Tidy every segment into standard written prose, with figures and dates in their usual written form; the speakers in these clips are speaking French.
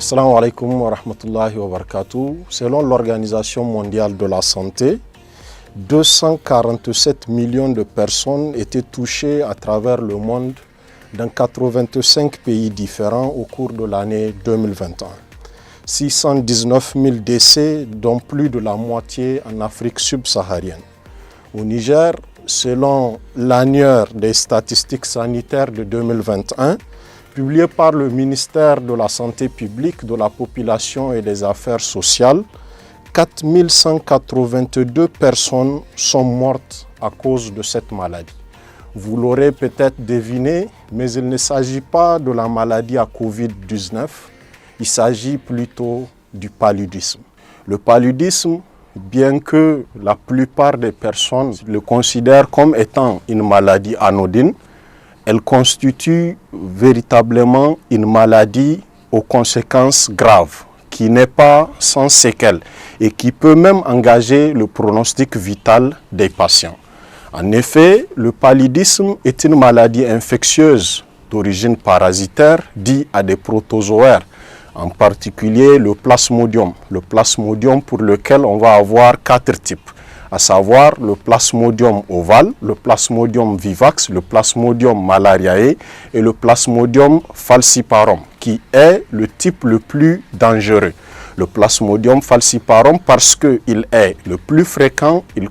Assalamu alaikum wa rahmatullahi wa barakatuh. Selon l'Organisation mondiale de la santé, 247 millions de personnes étaient touchées à travers le monde dans 85 pays différents au cours de l'année 2021. 619 000 décès, dont plus de la moitié en Afrique subsaharienne. Au Niger, selon l'annuaire des statistiques sanitaires de 2021, publié par le ministère de la Santé publique, de la Population et des Affaires sociales, 4 182 personnes sont mortes à cause de cette maladie. Vous l'aurez peut-être deviné, mais il ne s'agit pas de la maladie à Covid-19, il s'agit plutôt du paludisme. Le paludisme, bien que la plupart des personnes le considèrent comme étant une maladie anodine, elle constitue véritablement une maladie aux conséquences graves, qui n'est pas sans séquelles et qui peut même engager le pronostic vital des patients. En effet, le paludisme est une maladie infectieuse d'origine parasitaire due à des protozoaires, en particulier le plasmodium. Le plasmodium pour lequel on va avoir 4 types, à savoir le plasmodium ovale, le plasmodium vivax, le plasmodium malariae et le plasmodium falciparum, qui est le type le plus dangereux. Le plasmodium falciparum parce qu'il est le plus fréquent, il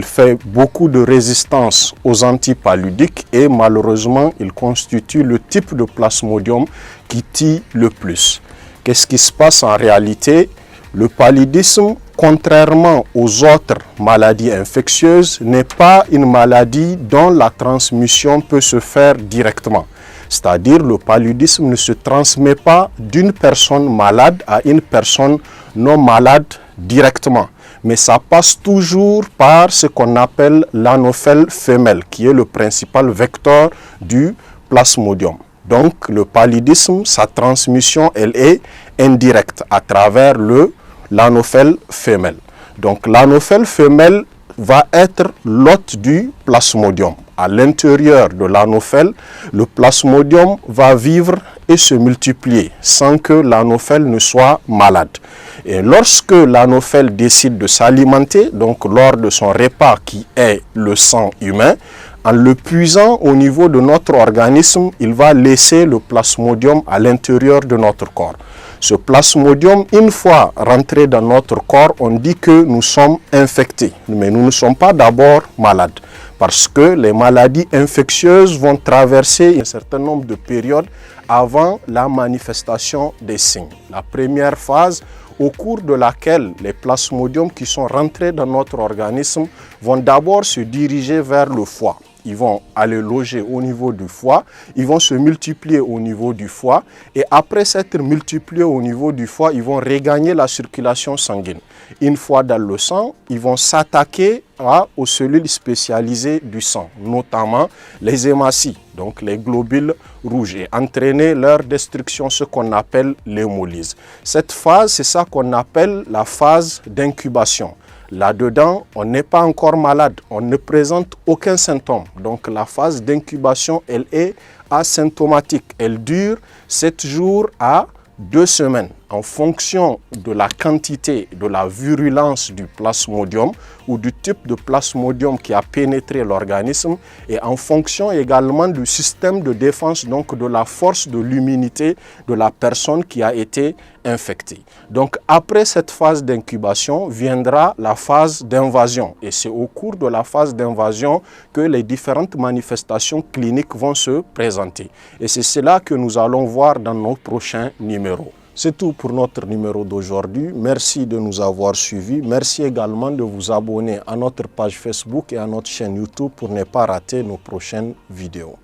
fait beaucoup de résistance aux antipaludiques et malheureusement il constitue le type de plasmodium qui tue le plus. Qu'est-ce qui se passe en réalité? Le paludisme, contrairement aux autres maladies infectieuses, n'est pas une maladie dont la transmission peut se faire directement. C'est-à-dire le paludisme ne se transmet pas d'une personne malade à une personne non malade directement. Mais ça passe toujours par ce qu'on appelle l'anophèle femelle, qui est le principal vecteur du plasmodium. Donc le paludisme, sa transmission, elle est indirecte à travers l'anophèle femelle. Donc l'anophèle femelle va être l'hôte du plasmodium. À l'intérieur de l'anophèle, le plasmodium va vivre et se multiplier sans que l'anophèle ne soit malade. Et lorsque l'anophèle décide de s'alimenter, donc lors de son repas qui est le sang humain, en le puisant au niveau de notre organisme, il va laisser le plasmodium à l'intérieur de notre corps. Ce plasmodium, une fois rentré dans notre corps, on dit que nous sommes infectés. Mais nous ne sommes pas d'abord malades. Parce que les maladies infectieuses vont traverser un certain nombre de périodes avant la manifestation des signes. La première phase, au cours de laquelle les plasmodiums qui sont rentrés dans notre organisme vont d'abord se diriger vers le foie. Ils vont aller loger au niveau du foie, ils vont se multiplier au niveau du foie et après s'être multipliés au niveau du foie, ils vont regagner la circulation sanguine. Une fois dans le sang, ils vont s'attaquer aux cellules spécialisées du sang, notamment les hématies, donc les globules rouges, et entraîner leur destruction, ce qu'on appelle l'hémolyse. Cette phase, c'est ça qu'on appelle la phase d'incubation. Là-dedans, on n'est pas encore malade, on ne présente aucun symptôme. Donc la phase d'incubation, elle est asymptomatique. Elle dure 7 jours à 2 semaines en fonction de la quantité, de la virulence du plasmodium ou du type de plasmodium qui a pénétré l'organisme et en fonction également du système de défense, donc de la force de l'immunité de la personne qui a été infectée. Donc après cette phase d'incubation viendra la phase d'invasion et c'est au cours de la phase d'invasion que les différentes manifestations cliniques vont se présenter. Et c'est cela que nous allons voir dans nos prochains numéros. C'est tout pour notre numéro d'aujourd'hui. Merci de nous avoir suivis. Merci également de vous abonner à notre page Facebook et à notre chaîne YouTube pour ne pas rater nos prochaines vidéos.